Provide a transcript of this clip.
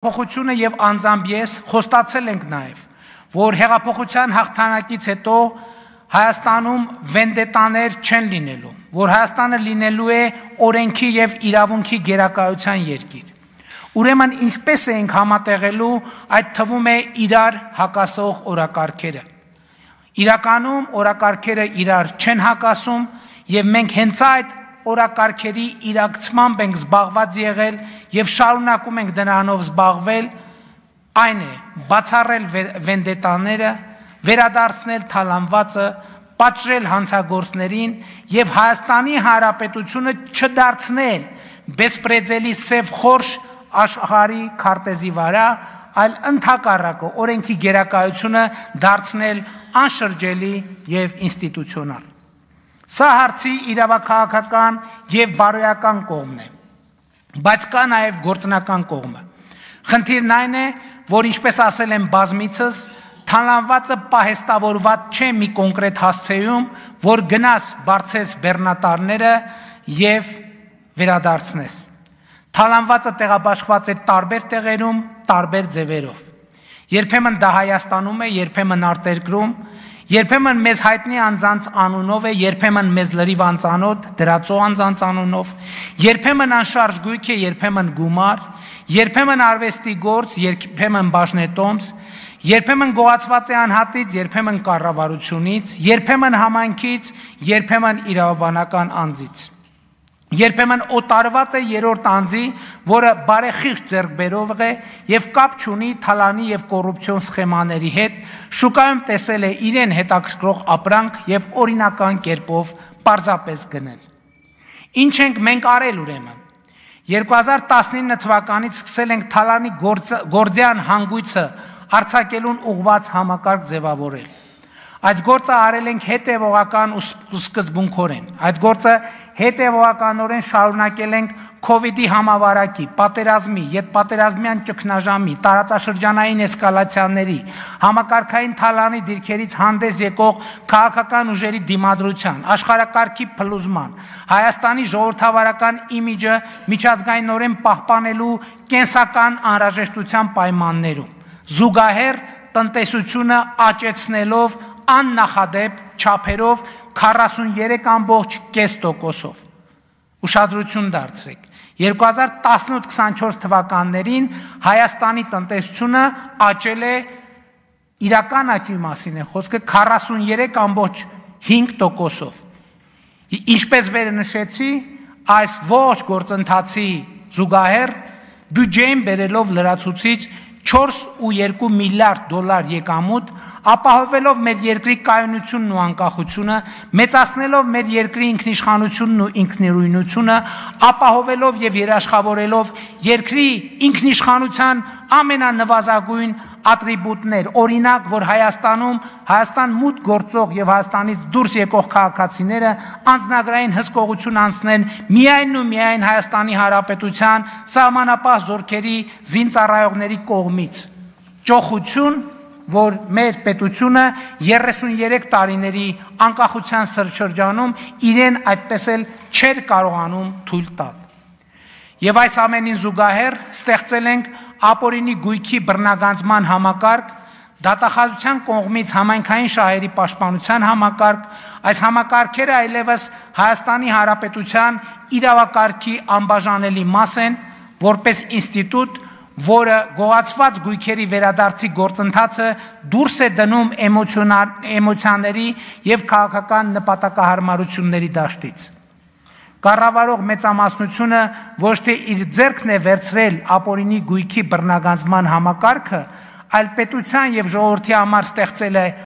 Հեղափոխությունը եւ անձամբ ես խոստացել ենք նաեւ, որ հեղափոխության հաղթանակից հետո Հայաստանում վենդետաներ չեն լինելու, որ Հայաստանը լինելու է օրենքի եւ իրավունքի գերակայության երկիր։ Ուրեմն ինչպես ենք համատեղելու այդ թվում է իրար հակասող օրակարգերը։ Իրականում օրակարգերը իրար չեն հակասում եւ մենք հենց այդ օրակարգերի իրակցմամբ ենք զբաղված եղել եւ շարունակում ենք դրանով զբաղվել, այն է բացառել վենդետաները, վերադարձնել թալանվածը, պատժել հանցագործներին եւ Հայաստանի Հանրապետությունը չդարձնել բեսպրեդելի սև խորշ աշխարհի քարտեզի վրա, այլ ընդհակառակը օրենքի գերակայությունը դարձնել անշրջելի եւ ինստիտուցիոնալ։ Սա հարցի իրավաքաղաքական եւ բարոյական կողմն է, բայց կա նաեւ գործնական կողմը։ Խնդիրն այն է, որ ինչպես ասել եմ բազմիցս, թալանվածը պահեստավորված չէ մի կոնկրետ հասցեում, որ գնաս բարձես բեռնատարները եւ վերադարձնես։ Թալանվածը տեղաբաշխված է տարբեր տեղերում, տարբեր ձևերով։ Երբեմն դա Հայաստանում է, երբեմն արտերկրում, երբեմն մեզ հայտնի անձանց անունով է, երբեմն մեզ լրիվ անծանոթ դրածո անձանց անունով, երբեմն անշարժ գույք է, երբեմն գումար, երբեմն արվեստի գործ, երբեմն բաժնետոմս, երբեմն գողացված է անհատից, երբեմն կառավարությունից, երբեմն համայնքից, երբեմն իրավաբանական անձից։ Երբեմն օտարված է երրորդ անձի, որը բարեխիղճ ձեռքբերող է եւ կապ չունի թալանի եւ կոռուպցիոն սխեմաների հետ, շուկայում տեսել է իրեն հետաքրքրող ապրանք եւ օրինական կերպով պարզապես գնել։ Ինչ ենք մենք արել ուրեմն։ 2019 թվականից սկսել ենք թալանի գործյան հանգույցը արձակելուն ուղղված համակարգ ձևավորել։ Այդ գործը արել ենք հետևողական ու սկզբունքորեն։ Այդ գործը հետևողականորեն շարունակել ենք COVID-ի համավարակի, պատերազմի, ետպատերազմյան ճգնաժամի, տարածաշրջանային էսկալացիաների, համակարգային թալանի դիրքերից հանդես եկող քաղաքական ուժերի դիմադրության, աշխարհակարգի փլուզման, Հայաստանի ժողովրդավարական իմիջը միջազգայինորեն պահպանելու կենսական անհրաժեշտության պայմաններում, զուգահեռ տնտեսությունը աճեցնելով աննախադեպ չափերով 43.5%-ով։ Ուշադրություն դարձրեք։ 2018-24 թվականներին Հայաստանի տնտեսությունը աճել է իրական աճի մասին է խոսքը 43.5%-ով։ Ինչպես վերնշեցի, այս ողջ գործընթացի զուգահեռ բյուջեին բերելով լրացուցիչ 4.2 միլիարդ դոլար եկամուտ, ապահովելով մեր երկրի կայունությունն ու անկախությունը, մեծացնելով մեր երկրի ինքնիշխանությունն ու ինքնիրույնությունը, ապահովելով եւ երաշխավորելով երկրի ինքնիշխանության ամենանվազագույն ատրիբուտներ, օրինակ, որ Հայաստան մուտք գործող եւ Հայաստանից դուրս եկող քաղաքացիները անձնագրային հսկողություն անցնեն միայն ու միայն Հայաստանի Հանրապետության սահմանապահ զորքերի զինծառայողների կողմից։ Ճոխություն, որ մեր պետությունը 33 տարիների անկախության սրճանում իրեն այդպես էլ չէր կարողանում թույլ տալ։ Եվ այս ամենին զուգահեռ ստեղծել ենք ապօրինի գույքի բռնագանձման համակարգ, դատախազության կողմից համայնքային շահերի պաշտպանության համակարգ, այս համակարգերը այլևս Հայաստանի Հանրապետության իրավակարգի անբաժանելի մաս են, որպես ինստիտուտ, որը գողացված գույքերի վերադարձի գործընթացը դուրս է դնում էմոցիաների եւ քաղաքական նպատակահարմարությունների դաշտից։ Կառավարող մեծամասնությունը ոչ թե իր ձեռքն է վերցրել ապօրինի գույքի բռնագանձման համակարգը, այլ պետության եւ ժողովրդի համար ստեղծել է